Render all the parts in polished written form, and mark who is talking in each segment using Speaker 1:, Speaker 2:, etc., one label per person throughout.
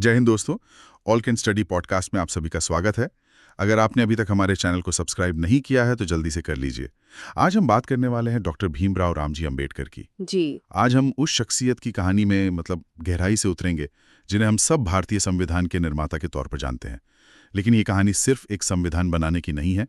Speaker 1: जय हिंद दोस्तों, all can study podcast में आप सभी का स्वागत है। अगर आपने अभी तक हमारे चैनल को सब्सक्राइब नहीं किया है तो जल्दी से कर लीजिए। आज हम बात करने वाले हैं डॉक्टर भीमराव रामजी अंबेडकर की।
Speaker 2: जी।
Speaker 1: आज हम उस शख्सियत की कहानी में गहराई से उतरेंगे जिन्हें हम सब भारतीय संविधान के निर्माता के तौर पर जानते हैं। लेकिन ये कहानी सिर्फ एक संविधान बनाने की नहीं है।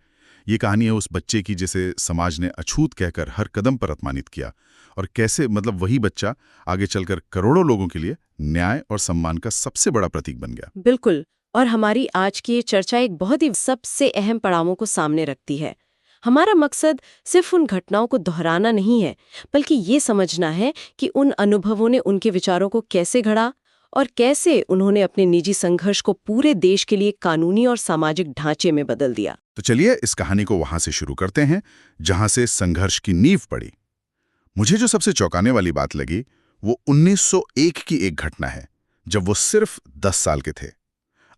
Speaker 1: ये कहानी है उस बच्चे की जिसे समाज ने अछूत कहकर हर कदम पर अपमानित किया, और कैसे वही बच्चा आगे चलकर करोड़ों लोगों के लिए न्याय और सम्मान का सबसे बड़ा प्रतीक बन गया।
Speaker 2: बिल्कुल। और हमारी आज की ये चर्चा एक बहुत ही सबसे अहम पड़ावों को सामने रखती है। हमारा मकसद सिर्फ उन घटनाओं को दोहराना नहीं है, बल्कि ये समझना है कि उन अनुभवों ने उनके विचारों को कैसे गढ़ा और कैसे उन्होंने अपने निजी संघर्ष को पूरे देश के लिए कानूनी और सामाजिक ढांचे में बदल दिया।
Speaker 1: तो चलिए इस कहानी को वहां से शुरू करते हैं जहां से संघर्ष की नींव पड़ी। मुझे जो सबसे चौंकाने वाली बात लगी वो 1901 की एक घटना है, जब वो सिर्फ 10 साल के थे।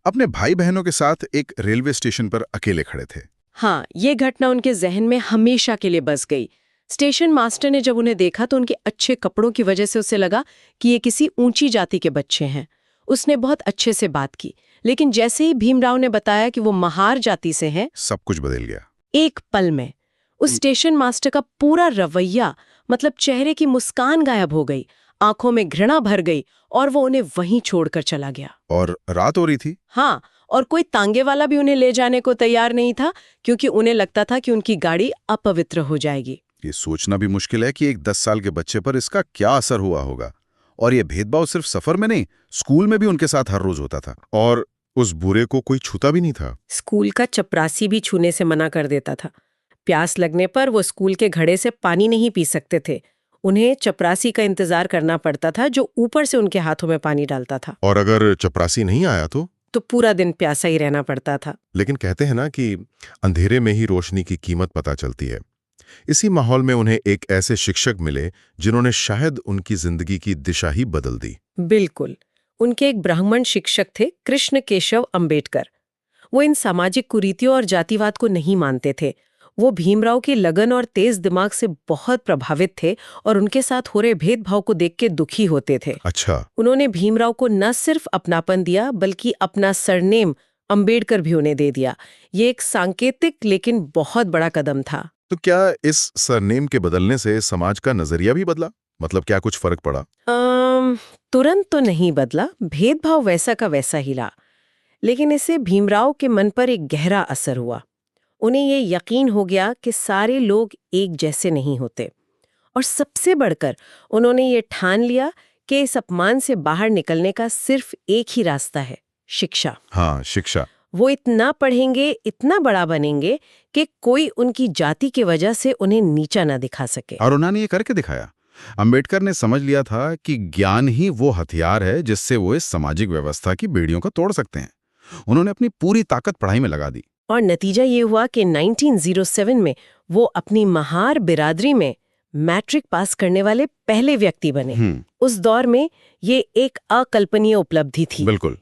Speaker 1: अपने भाई बहनों के साथ एक रेलवे स्टेशन पर अकेले खड़े थे।
Speaker 2: हाँ, ये घटना उनके जहन में हमेशा के लिए बस गई। स्टेशन मास्टर ने जब उन्हें देखा तो उनके अच्छे कपड़ों की वजह से उसे लगा कि ये किसी ऊंची जाति के बच्चे हैं। उसने बहुत अच्छे से बात की, लेकिन जैसे ही भीमराव ने बताया कि वो महार जाति से हैं,
Speaker 1: सब कुछ बदल गया।
Speaker 2: एक पल में उस स्टेशन मास्टर का पूरा रवैया, चेहरे की मुस्कान गायब हो गई, आंखों में घृणा भर गई और वो उन्हें वहीं छोड़कर चला गया।
Speaker 1: और रात हो रही थी।
Speaker 2: हाँ, और कोई तांगे वाला भी उन्हें ले जाने को तैयार नहीं था, क्योंकि उन्हें लगता था कि उनकी गाड़ी अपवित्र हो जाएगी।
Speaker 1: ये सोचना भी मुश्किल है कि एक 10 साल के बच्चे पर इसका क्या असर हुआ होगा। और ये भेदभाव सिर्फ सफर में नहीं, स्कूल में भी उनके साथ हर रोज होता था। और उस बुरे को कोई छूता भी नहीं था।
Speaker 2: स्कूल का चपरासी भी छूने से मना कर देता था। प्यास लगने पर वो स्कूल के घड़े से पानी नहीं पी सकते थे। उन्हें चपरासी का इंतजार करना पड़ता था, जो ऊपर से उनके हाथों में पानी डालता था।
Speaker 1: और अगर चपरासी नहीं आया तो
Speaker 2: पूरा दिन प्यासा ही रहना पड़ता था।
Speaker 1: लेकिन कहते हैं ना कि अंधेरे में ही रोशनी की कीमत पता चलती है। इसी माहौल में उन्हें एक ऐसे शिक्षक मिले जिन्होंने शायद उनकी जिंदगी की दिशा ही बदल दी।
Speaker 2: बिल्कुल। उनके एक ब्राह्मण शिक्षक थे, कृष्ण केशव अंबेडकर। वो इन सामाजिक कुरीतियों और जातिवाद को नहीं मानते थे। वो भीमराव की लगन और तेज दिमाग से बहुत प्रभावित थे और उनके साथ हो रहे भेदभाव को देख के दुखी होते थे।
Speaker 1: अच्छा।
Speaker 2: उन्होंने भीमराव को न सिर्फ अपनापन दिया, बल्कि अपना सरनेम अंबेडकर भी उन्हें दे दिया। ये एक सांकेतिक लेकिन बहुत बड़ा कदम था।
Speaker 1: तो क्या इस सरनेम के बदलने से समाज का नजरिया भी बदला? क्या कुछ फर्क पड़ा?
Speaker 2: तुरंत तो नहीं बदला, भेदभाव वैसा का वैसा ही रहा, लेकिन इससे भीमराव के मन पर एक गहरा असर हुआ। उन्हें ये यकीन हो गया कि सारे लोग एक जैसे नहीं होते, और सबसे बढ़कर उन्होंने ये ठान लिया कि इस अपमान से बाहर निकलने का सिर्फ एक ही रास्ता है, शिक्षा।
Speaker 1: हाँ, शिक्षा।
Speaker 2: वो इतना पढ़ेंगे, इतना बड़ा बनेंगे कि कोई उनकी जाति की वजह से उन्हें नीचा ना दिखा सके।
Speaker 1: और उन्होंने ये करके दिखाया। अंबेडकर ने समझ लिया था कि ज्ञान ही वो हथियार है जिससे वो इस सामाजिक व्यवस्था की बेड़ियों को तोड़ सकते हैं। उन्होंने अपनी पूरी ताकत पढ़ाई में लगा दी।
Speaker 2: और नतीजा ये हुआ कि 1907 में वो अपनी महार बिरादरी में मैट्रिक पास करने वाले पहले व्यक्ति बने। उस दौर में ये एक अकल्पनीय उपलब्धि थी।
Speaker 1: बिल्कुल।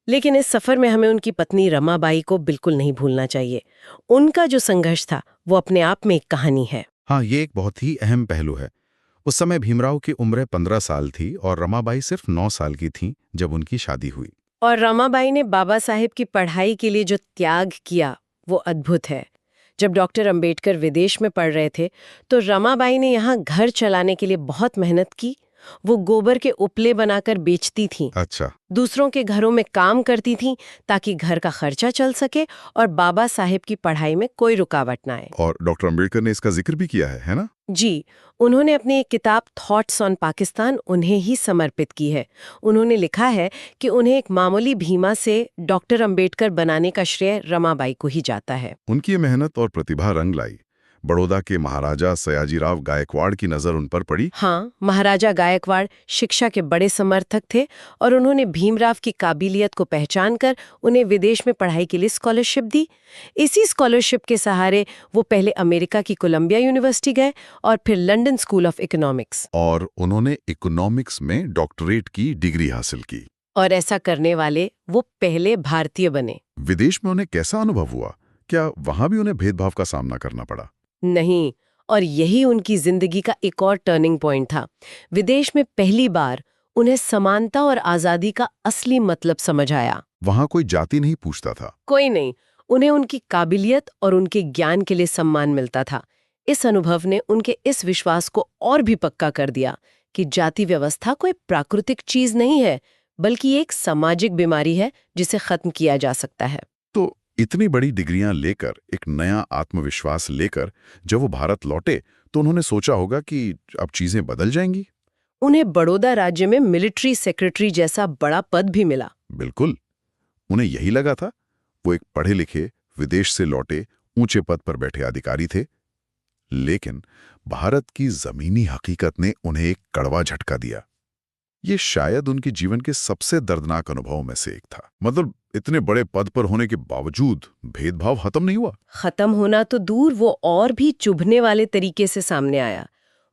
Speaker 2: लेकिन इस सफर में हमें उनकी पत्नी रमाबाई को बिल्कुल नहीं भूलना चाहिए। उनका जो संघर्ष था वो अपने आप में एक कहानी है।
Speaker 1: हाँ, ये एक बहुत ही अहम पहलू है। उस समय भीमराव की उम्र 15 साल थी और रमाबाई सिर्फ 9 साल की थी जब उनकी शादी हुई।
Speaker 2: और रमाबाई ने बाबा साहेब की पढ़ाई के लिए जो त्याग किया वो अद्भुत है। जब डॉक्टर अंबेडकर विदेश में पढ़ रहे थे तो रमाबाई ने यहाँ घर चलाने के लिए बहुत मेहनत की। वो गोबर के उपले बनाकर बेचती थीं।
Speaker 1: अच्छा।
Speaker 2: दूसरों के घरों में काम करती थीं ताकि घर का खर्चा चल सके और बाबा साहेब की पढ़ाई में कोई रुकावट ना आए।
Speaker 1: और डॉक्टर अंबेडकर ने इसका जिक्र भी किया है ना?
Speaker 2: जी, उन्होंने अपनी एक किताब थॉट्स ऑन पाकिस्तान उन्हें ही समर्पित की है। उन्होंने लिखा है कि उन्हें एक मामूली भीमा से डॉक्टर अंबेडकर बनाने का श्रेय रमाबाई को ही जाता है।
Speaker 1: उनकी मेहनत और प्रतिभा रंग लाई। बड़ौदा के महाराजा सयाजीराव गायकवाड़ की नजर उन पर पड़ी।
Speaker 2: हाँ, महाराजा गायकवाड़ शिक्षा के बड़े समर्थक थे और उन्होंने भीमराव की काबिलियत को पहचानकर उन्हें विदेश में पढ़ाई के लिए स्कॉलरशिप दी। इसी स्कॉलरशिप के सहारे वो पहले अमेरिका की कोलंबिया यूनिवर्सिटी गए और फिर लंदन स्कूल ऑफ इकोनॉमिक्स।
Speaker 1: और उन्होंने इकोनॉमिक्स में डॉक्टरेट की डिग्री हासिल की।
Speaker 2: और ऐसा करने वाले वो पहले भारतीय बने।
Speaker 1: विदेश में उन्हें कैसा अनुभव हुआ? क्या वहां भी उन्हें भेदभाव का सामना करना पड़ा?
Speaker 2: नहीं, और यही उनकी जिंदगी का एक और टर्निंग पॉइंट था। विदेश में पहली बार उन्हें समानता और आजादी का असली मतलब समझ आया।
Speaker 1: वहां कोई जाति नहीं पूछता था।
Speaker 2: कोई नहीं, उन्हें उनकी काबिलियत और उनके ज्ञान के लिए सम्मान मिलता था। इस अनुभव ने उनके इस विश्वास को और भी पक्का कर दिया कि जाति व्यवस्था कोई प्राकृतिक चीज नहीं है, बल्कि एक सामाजिक बीमारी है जिसे खत्म किया जा सकता है।
Speaker 1: तो इतनी बड़ी डिग्रियां लेकर, एक नया आत्मविश्वास लेकर जब वो भारत लौटे तो उन्होंने सोचा होगा कि अब चीजें बदल जाएंगी।
Speaker 2: उन्हें बड़ौदा राज्य में मिलिट्री सेक्रेटरी जैसा बड़ा पद भी मिला।
Speaker 1: बिल्कुल, उन्हें यही लगा था। वो एक पढ़े लिखे, विदेश से लौटे, ऊंचे पद पर बैठे अधिकारी थे। लेकिन भारत की जमीनी हकीकत ने उन्हें एक कड़वा झटका दिया। ये शायद उनके जीवन के सबसे दर्दनाक अनुभवों में से एक था। मतलब इतने बड़े पद पर होने के बावजूद भेदभाव खत्म नहीं हुआ।
Speaker 2: खत्म होना तो दूर, वो और भी चुभने वाले तरीके से सामने आया।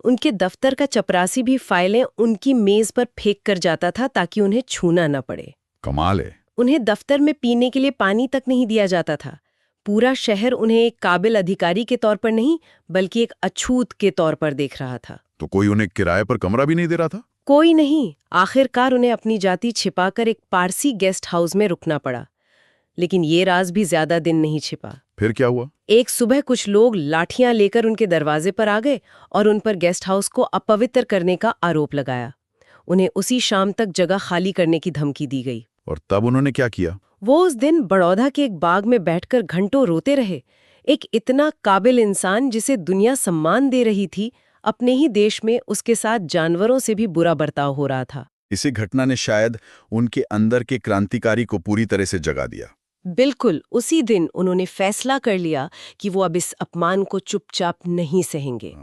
Speaker 2: उनके दफ्तर का चपरासी भी फाइलें उनकी मेज पर फेंक कर जाता था ताकि उन्हें छूना न पड़े।
Speaker 1: कमाल है।
Speaker 2: उन्हें दफ्तर में पीने के लिए पानी तक नहीं दिया जाता था। पूरा शहर उन्हें एक काबिल अधिकारी के तौर पर नहीं, बल्कि एक अछूत के तौर पर देख रहा था।
Speaker 1: तो कोई उन्हें किराए पर कमरा भी नहीं दे रहा था?
Speaker 2: कोई नहीं। आखिरकार उन्हें अपनी जाति छिपाकर एक पारसी गेस्ट हाउस में रुकना पड़ा। लेकिन ये राज भी ज्यादा दिन नहीं छिपा।
Speaker 1: फिर क्या हुआ?
Speaker 2: एक सुबह कुछ लोग लाठियां लेकर उनके दरवाजे पर आ गए और उन पर गेस्ट हाउस को अपवित्र करने का आरोप लगाया। उन्हें उसी शाम तक जगह खाली करने की धमकी दी गई।
Speaker 1: और तब उन्होंने क्या किया?
Speaker 2: वो उस दिन बड़ौदा के एक बाग में बैठकर घंटों रोते रहे। एक इतना काबिल इंसान जिसे दुनिया सम्मान दे रही थी, अपने ही देश में उसके साथ जानवरों से भी बुरा बर्ताव हो रहा था।
Speaker 1: इसी घटना ने शायद उनके अंदर के क्रांतिकारी को पूरी तरह से जगा दिया।
Speaker 2: बिल्कुल, उसी दिन उन्होंने फैसला कर लिया कि वो अब इस अपमान को चुपचाप नहीं सहेंगे।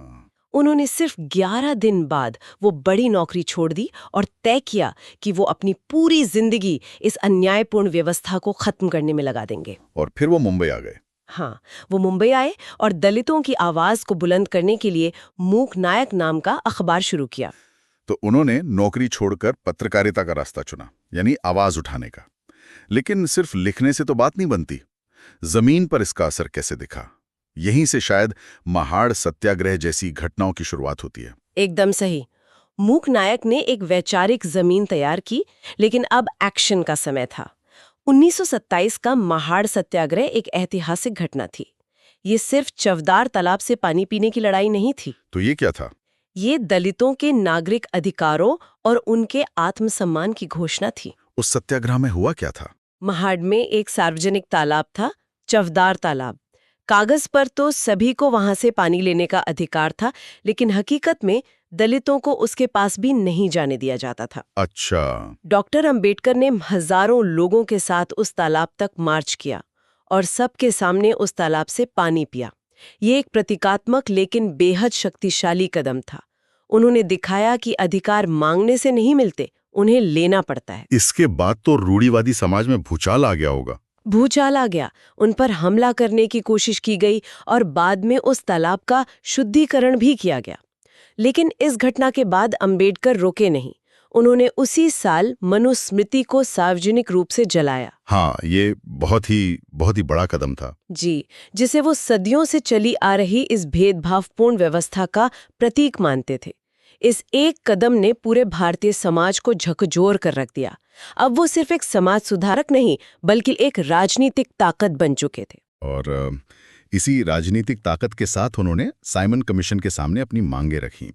Speaker 2: उन्होंने सिर्फ 11 दिन बाद वो बड़ी नौकरी छोड़ दी और तय किया कि वो अपनी पूरी जिंदगी इस अन्यायपूर्ण व्यवस्था को खत्म करने में लगा देंगे।
Speaker 1: और फिर वो मुंबई आ गए।
Speaker 2: हाँ, वो मुंबई आए और दलितों की आवाज को बुलंद करने के लिए मूक नायक नाम का अखबार शुरू किया।
Speaker 1: तो उन्होंने नौकरी छोड़कर पत्रकारिता का रास्ता चुना, यानी आवाज उठाने का। लेकिन सिर्फ लिखने से तो बात नहीं बनती। जमीन पर इसका असर कैसे दिखा? यहीं से शायद महाड़ सत्याग्रह जैसी घटनाओं की शुरुआत होती है।
Speaker 2: एकदम सही। मूक नायक ने एक वैचारिक जमीन तैयार की, लेकिन अब एक्शन का समय था। 1927 का महाड़ सत्याग्रह एक ऐतिहासिक घटना थी। ये सिर्फ चवदार तालाब से पानी पीने की लड़ाई नहीं थी।
Speaker 1: तो ये क्या था?
Speaker 2: ये दलितों के नागरिक अधिकारों और उनके आत्मसम्मान की घोषणा थी।
Speaker 1: उस सत्याग्रह में हुआ क्या था?
Speaker 2: महाड़ में एक सार्वजनिक तालाब था, चवदार तालाब। कागज पर तो सभी को वहां से पानी लेने का अधिकार था, लेकिन हकीकत में दलितों को उसके पास भी नहीं जाने दिया जाता था।
Speaker 1: अच्छा।
Speaker 2: डॉक्टर अंबेडकर ने हजारों लोगों के साथ उस तालाब तक मार्च किया और सबके सामने उस तालाब से पानी पिया। ये एक प्रतीकात्मक लेकिन बेहद शक्तिशाली कदम था। उन्होंने दिखाया कि अधिकार मांगने से नहीं मिलते, उन्हें लेना पड़ता है।
Speaker 1: इसके बाद तो रूढ़िवादी समाज में भूचाल आ गया होगा।
Speaker 2: भूचाल आ गया। उन पर हमला करने की कोशिश की गई और बाद में उस तालाब का शुद्धिकरण भी किया गया। लेकिन इस घटना के बाद अंबेडकर रुके नहीं। उन्होंने उसी साल मनुस्मृति को सार्वजनिक रूप से जलाया।
Speaker 1: हाँ, ये बहुत ही बड़ा कदम था।
Speaker 2: जी, जिसे वो सदियों से चली आ रही इस भेदभावपूर्ण व्यवस्था का प्रतीक मानते थे। इस एक कदम ने पूरे भारतीय समाज को झकझोर कर रख दिया। अब वो सिर्फ एक समाज सुधारक नहीं, बल्कि एक राजनीतिक ताकत बन चुके थे।
Speaker 1: और इसी राजनीतिक ताकत के साथ उन्होंने साइमन कमीशन के सामने अपनी मांगें रखीं।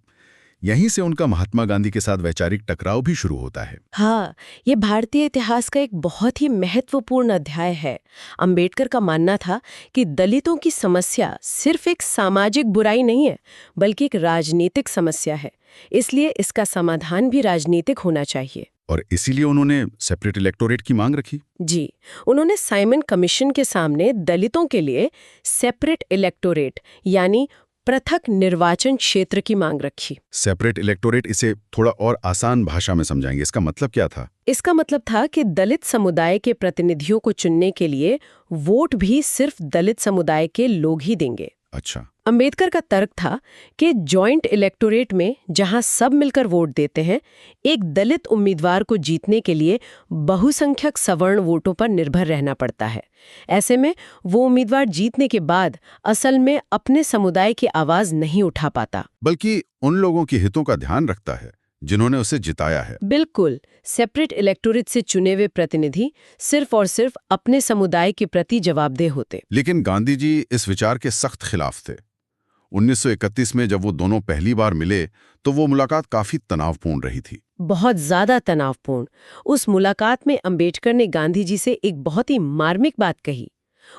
Speaker 1: यहीं से उनका महात्मा गांधी के साथ वैचारिक टकराव भी शुरू होता है।
Speaker 2: हाँ, ये भारतीय इतिहास का एक बहुत ही महत्वपूर्ण अध्याय है। अंबेडकर का मानना था कि दलितों की समस्या सिर्फ एक सामाजिक बुराई नहीं है, बल्कि एक राजनीतिक समस्या है। इसलिए इसका समाधान भी राजनीतिक होना चाहिए।
Speaker 1: और इसीलिए उन्होंने सेपरेट इलेक्टोरेट की मांग रखी।
Speaker 2: जी, उन्होंने साइमन कमीशन के सामने दलितों के लिए सेपरेट इलेक्टोरेट यानी पृथक निर्वाचन क्षेत्र की मांग रखी।
Speaker 1: सेपरेट इलेक्टोरेट, इसे थोड़ा और आसान भाषा में समझाएंगे, इसका मतलब क्या था?
Speaker 2: इसका मतलब था कि दलित समुदाय के प्रतिनिधियों को चुनने के लिए वोट भी सिर्फ दलित समुदाय के लोग ही देंगे।
Speaker 1: अच्छा।
Speaker 2: अंबेडकर का तर्क था कि जॉइंट इलेक्टोरेट में जहां सब मिलकर वोट देते हैं, एक दलित उम्मीदवार को जीतने के लिए बहुसंख्यक सवर्ण वोटों पर निर्भर रहना पड़ता है। ऐसे में वो उम्मीदवार जीतने के बाद असल में अपने समुदाय की आवाज नहीं उठा पाता,
Speaker 1: बल्कि उन लोगों के हितों का ध्यान रखता है जिन्होंने उसे जिताया है।
Speaker 2: बिल्कुल, सेपरेट इलेक्टोरेट से चुने हुए प्रतिनिधि सिर्फ और सिर्फ अपने समुदाय के प्रति जवाबदेह होते।
Speaker 1: लेकिन गांधी जी इस विचार के सख्त खिलाफ थे। 1931 में जब वो दोनों पहली बार मिले तो वो मुलाकात काफी तनावपूर्ण रही थी।
Speaker 2: बहुत ज्यादा तनावपूर्ण। उस मुलाकात में अंबेडकर ने गांधी जी से एक बहुत ही मार्मिक बात कही।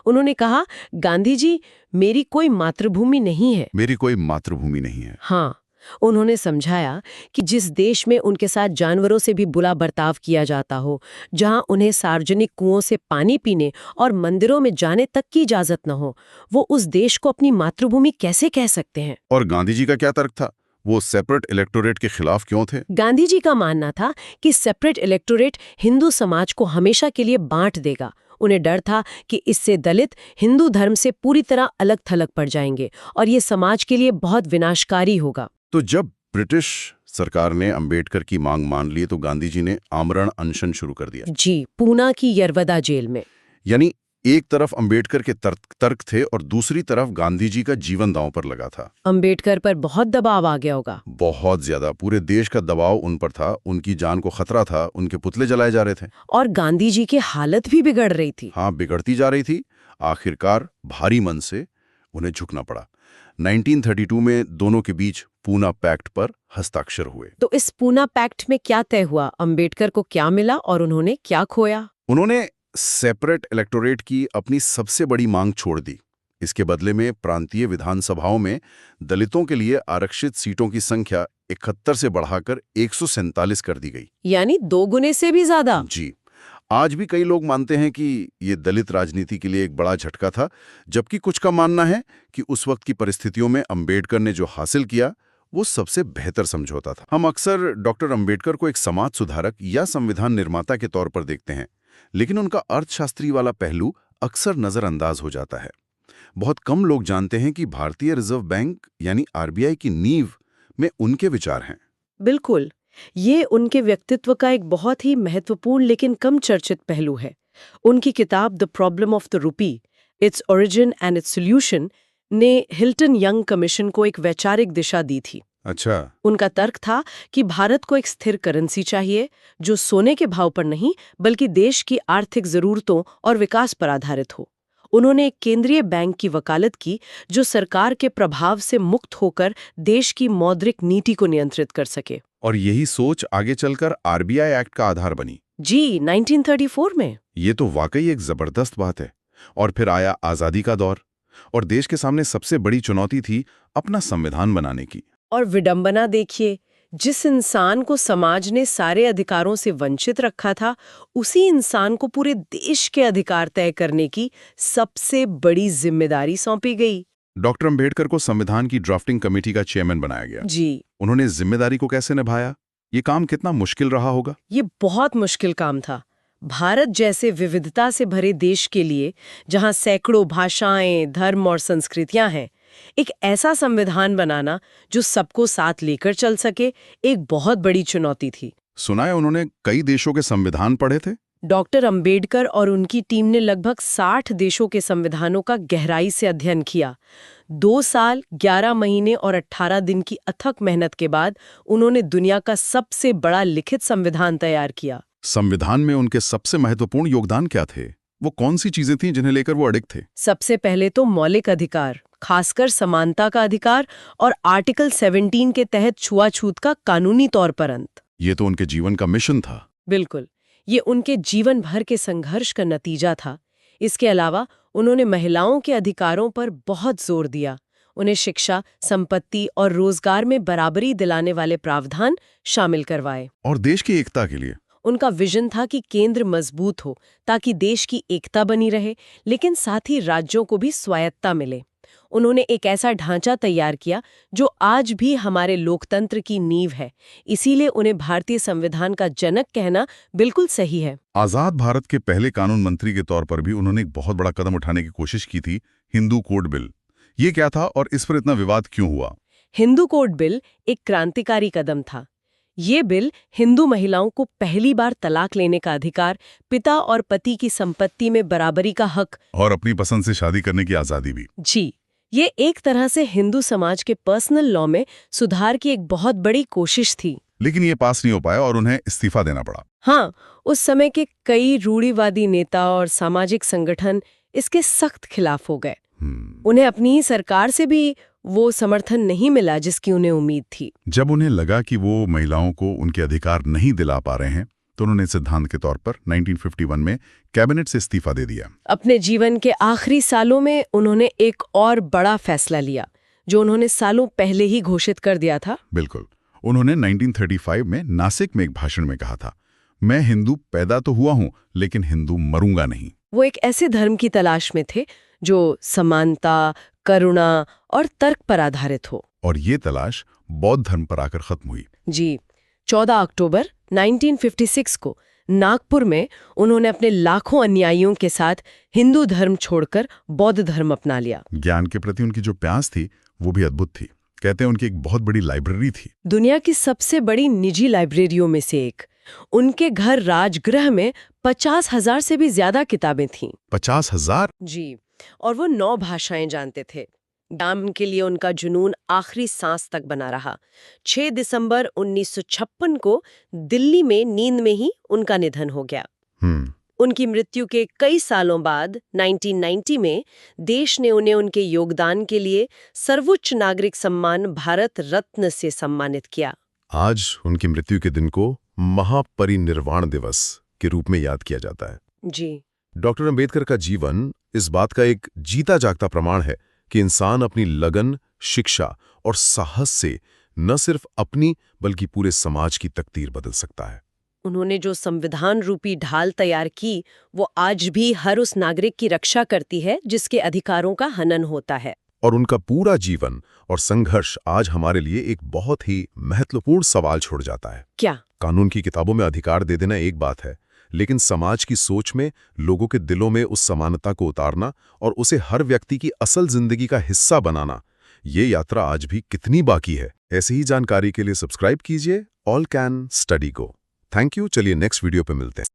Speaker 2: उन्होंने कहा, गांधी जी, मेरी कोई मातृभूमि नहीं है।
Speaker 1: मेरी कोई मातृभूमि नहीं है।
Speaker 2: हाँ, उन्होंने समझाया कि जिस देश में उनके साथ जानवरों से भी बुरा बर्ताव किया जाता हो, जहां उन्हें सार्वजनिक कुओं से पानी पीने और मंदिरों में जाने तक की इजाजत न हो, वो उस देश को अपनी मातृभूमि कैसे कह सकते हैं?
Speaker 1: और गांधी जी का क्या तर्क था? वो सेपरेट इलेक्टोरेट के खिलाफ क्यों थे?
Speaker 2: गांधी जी का मानना था कि सेपरेट इलेक्टोरेट हिंदू समाज को हमेशा के लिए बांट देगा। उन्हें डर था कि इससे दलित हिंदू धर्म से पूरी तरह अलग थलग पड़ जाएंगे और ये समाज के लिए बहुत विनाशकारी होगा।
Speaker 1: तो जब ब्रिटिश सरकार ने अंबेडकर की मांग मान ली तो गांधी जी ने आमरण अनशन शुरू कर दिया।
Speaker 2: जी, पूना की यरवदा जेल में।
Speaker 1: यानी एक तरफ अंबेडकर के तर्क थे और दूसरी तरफ गांधी जी का जीवन दांव पर लगा था।
Speaker 2: अंबेडकर पर बहुत दबाव आ गया होगा।
Speaker 1: बहुत ज्यादा। पूरे देश का दबाव उन पर था, उनकी जान को खतरा था, उनके पुतले जलाए जा रहे थे।
Speaker 2: और गांधी जी की हालत भी बिगड़ रही थी।
Speaker 1: हाँ, बिगड़ती जा रही थी। आखिरकार भारी मन से उन्हें झुकना पड़ा। 1932 में दोनों के बीच पूना पैक्ट पर हस्ताक्षर हुए।
Speaker 2: तो इस पूना पैक्ट में क्या तय हुआ? अंबेडकर को क्या मिला और उन्होंने क्या खोया?
Speaker 1: उन्होंने सेपरेट इलेक्टोरेट की अपनी सबसे बड़ी मांग छोड़ दी। इसके बदले में प्रांतीय विधानसभाओं में दलितों के लिए आरक्षित सीटों की संख्या 71 से बढ़ाकर 147 कर दी गई।
Speaker 2: यानी 2 गुने से भी ज्यादा।
Speaker 1: जी। आज भी कई लोग मानते हैं कि ये दलित राजनीति के लिए एक बड़ा झटका था, जबकि कुछ का मानना है कि उस वक्त की परिस्थितियों में अंबेडकर ने जो हासिल किया वो सबसे बेहतर समझौता था। हम अक्सर डॉक्टर अंबेडकर को एक समाज सुधारक या संविधान निर्माता के तौर पर देखते हैं, लेकिन उनका अर्थशास्त्री वाला पहलू अक्सर नजरअंदाज हो जाता है। बहुत कम लोग जानते हैं कि भारतीय रिजर्व बैंक यानी आरबीआई की नींव में उनके विचार हैं।
Speaker 2: बिल्कुल, ये उनके व्यक्तित्व का एक बहुत ही महत्वपूर्ण लेकिन कम चर्चित पहलू है। उनकी किताब the problem of the rupee, its origin and it's solution ने हिल्टन यंग कमीशन को एक वैचारिक दिशा दी थी।
Speaker 1: अच्छा।
Speaker 2: उनका तर्क था कि भारत को एक स्थिर करेंसी चाहिए जो सोने के भाव पर नहीं बल्कि देश की आर्थिक जरूरतों और विकास पर आधारित हो। उन्होंने एक केंद्रीय बैंक की वकालत की जो सरकार के प्रभाव से मुक्त होकर देश की मौद्रिक नीति को नियंत्रित कर सके।
Speaker 1: और यही सोच आगे चलकर आरबीआई एक्ट का आधार बनी।
Speaker 2: जी, 1934 में।
Speaker 1: ये तो वाकई एक जबरदस्त बात है। और फिर आया आजादी का दौर और देश के सामने सबसे बड़ी चुनौती थी अपना संविधान बनाने की।
Speaker 2: और विडंबना देखिए, जिस इंसान को समाज ने सारे अधिकारों से वंचित रखा था, उसी इंसान को पूरे देश के अधिकार तय करने की सबसे बड़ी जिम्मेदारी सौंपी गई।
Speaker 1: डॉक्टर अंबेडकर को संविधान की ड्राफ्टिंग कमेटी का चेयरमैन बनाया गया।
Speaker 2: जी।
Speaker 1: उन्होंने इस जिम्मेदारी को कैसे निभाया? ये काम कितना मुश्किल रहा होगा?
Speaker 2: ये बहुत मुश्किल काम था। भारत जैसे विविधता से भरे देश के लिए, जहां सैकड़ों भाषाएं, धर्म और संस्कृतियां हैं, एक ऐसा संविधान बनाना जो सबको साथ लेकर चल सके, एक बहुत बड़ी चुनौती थी।
Speaker 1: सुना है उन्होंने कई देशों के संविधान पढ़े थे।
Speaker 2: डॉक्टर अंबेडकर और उनकी टीम ने लगभग 60 देशों के संविधानों का गहराई से अध्ययन किया। 2 साल, 11 महीने और 18 दिन की अथक मेहनत के बाद उन्होंने दुनिया का सबसे बड़ा लिखित संविधान तैयार किया।
Speaker 1: संविधान में उनके सबसे महत्वपूर्ण योगदान क्या थे? वो कौन सी चीजें थीं जिन्हें लेकर वो अडिग थे?
Speaker 2: सबसे पहले तो मौलिक अधिकार, खासकर समानता का अधिकार और आर्टिकल 17 के तहत छुआछूत का कानूनी तौर पर अंत।
Speaker 1: ये तो उनके जीवन का मिशन था।
Speaker 2: बिल्कुल, ये उनके जीवन भर के संघर्ष का नतीजा था। इसके अलावा उन्होंने महिलाओं के अधिकारों पर बहुत जोर दिया। उन्हें शिक्षा, संपत्ति और रोजगार में बराबरी दिलाने वाले प्रावधान शामिल करवाए।
Speaker 1: और देश की एकता के लिए
Speaker 2: उनका विजन था कि केंद्र मजबूत हो ताकि देश की एकता बनी रहे, लेकिन साथ ही राज्यों को भी स्वायत्तता मिले। उन्होंने एक ऐसा ढांचा तैयार किया जो आज भी हमारे लोकतंत्र की नींव है। इसीलिए उन्हें भारतीय संविधान का जनक कहना बिल्कुल सही है।
Speaker 1: आजाद भारत के पहले कानून मंत्री के तौर पर भी उन्होंने एक बहुत बड़ा कदम उठाने की कोशिश की थी, हिंदू कोड बिल। ये क्या था और इस पर इतना विवाद क्यों हुआ?
Speaker 2: हिंदू कोड बिल एक क्रांतिकारी कदम था। ये बिल हिंदू महिलाओं को पहली बार तलाक लेने का अधिकार, पिता और पति की संपत्ति में बराबरी का हक
Speaker 1: और अपनी पसंद से शादी करने की आजादी भी।
Speaker 2: जी, ये एक तरह से हिंदू समाज के पर्सनल लॉ में सुधार की एक बहुत बड़ी कोशिश थी।
Speaker 1: लेकिन ये पास नहीं हो पाया और उन्हें इस्तीफा देना पड़ा।
Speaker 2: हाँ, उस समय के कई रूढ़िवादी नेता और सामाजिक संगठन इसके सख्त खिलाफ हो गए। उन्हें अपनी ही सरकार से भी वो समर्थन नहीं मिला जिसकी उन्हें उम्मीद थी।
Speaker 1: जब उन्हें लगा कि वो महिलाओं को उनके अधिकार नहीं दिला पा रहे हैं, तो उन्होंने सिद्धांत के तौर पर 1951 में कैबिनेट से इस्तीफा दे दिया।
Speaker 2: अपने जीवन के आखिरी सालों में उन्होंने एक और बड़ा फैसला लिया, जो उन्होंने सालों पहले ही घोषित कर दिया था।
Speaker 1: बिल्कुल। उन्होंने 1935 में नासिक में एक भाषण में कहा था, मैं हिंदू पैदा तो हुआ हूं, लेकिन हिंदू मरूंगा नहीं।
Speaker 2: वो एक ऐसे धर्म की तलाश में थे जो समानता, करुणा और तर्क पर आधारित हो।
Speaker 1: और ये तलाश बौद्ध धर्म पर आकर खत्म हुई।
Speaker 2: जी, 14 अक्टूबर 1956 को नागपुर में उन्होंने अपने लाखों अनुयायियों के साथ हिंदू धर्म छोड़कर बौद्ध धर्म अपना लिया।
Speaker 1: ज्ञान के प्रति उनकी जो प्यास थी वो भी अद्भुत थी। कहते हैं उनकी एक बहुत बड़ी लाइब्रेरी थी,
Speaker 2: दुनिया की सबसे बड़ी निजी लाइब्रेरियों में से एक। उनके घर राजगृह में 50,000 से भी ज्यादा किताबें थीं।
Speaker 1: 50,000?
Speaker 2: जी, और वो 9 भाषाएं जानते थे। ज्ञान के लिए उनका जुनून आखिरी सांस तक बना रहा। 6 दिसंबर 1956 को दिल्ली में नींद में ही उनका निधन हो गया। उनकी मृत्यु के कई सालों बाद 1990 में देश ने उन्हें उनके योगदान के लिए सर्वोच्च नागरिक सम्मान भारत रत्न से सम्मानित किया।
Speaker 3: आज उनकी मृत्यु के दिन को महापरिनिर्वाण दिवस के रूप में याद किया जाता है।
Speaker 2: जी,
Speaker 3: डॉक्टर अंबेडकर का जीवन इस बात का एक जीता जागता प्रमाण है कि इंसान अपनी लगन, शिक्षा और साहस से न सिर्फ अपनी बल्कि पूरे समाज की तकदीर बदल सकता है।
Speaker 2: उन्होंने जो संविधान रूपी ढाल तैयार की, वो आज भी हर उस नागरिक की रक्षा करती है जिसके अधिकारों का हनन होता है।
Speaker 3: और उनका पूरा जीवन और संघर्ष आज हमारे लिए एक बहुत ही महत्वपूर्ण सवाल छोड़ जाता है।
Speaker 2: क्या?
Speaker 3: कानून की किताबों में अधिकार दे देना एक बात है, लेकिन समाज की सोच में, लोगों के दिलों में उस समानता को उतारना और उसे हर व्यक्ति की असल जिंदगी का हिस्सा बनाना, ये यात्रा आज भी कितनी बाकी है। ऐसी ही जानकारी के लिए सब्सक्राइब कीजिए ऑल कैन स्टडी को। Thank you. चलिए नेक्स्ट वीडियो पे मिलते हैं।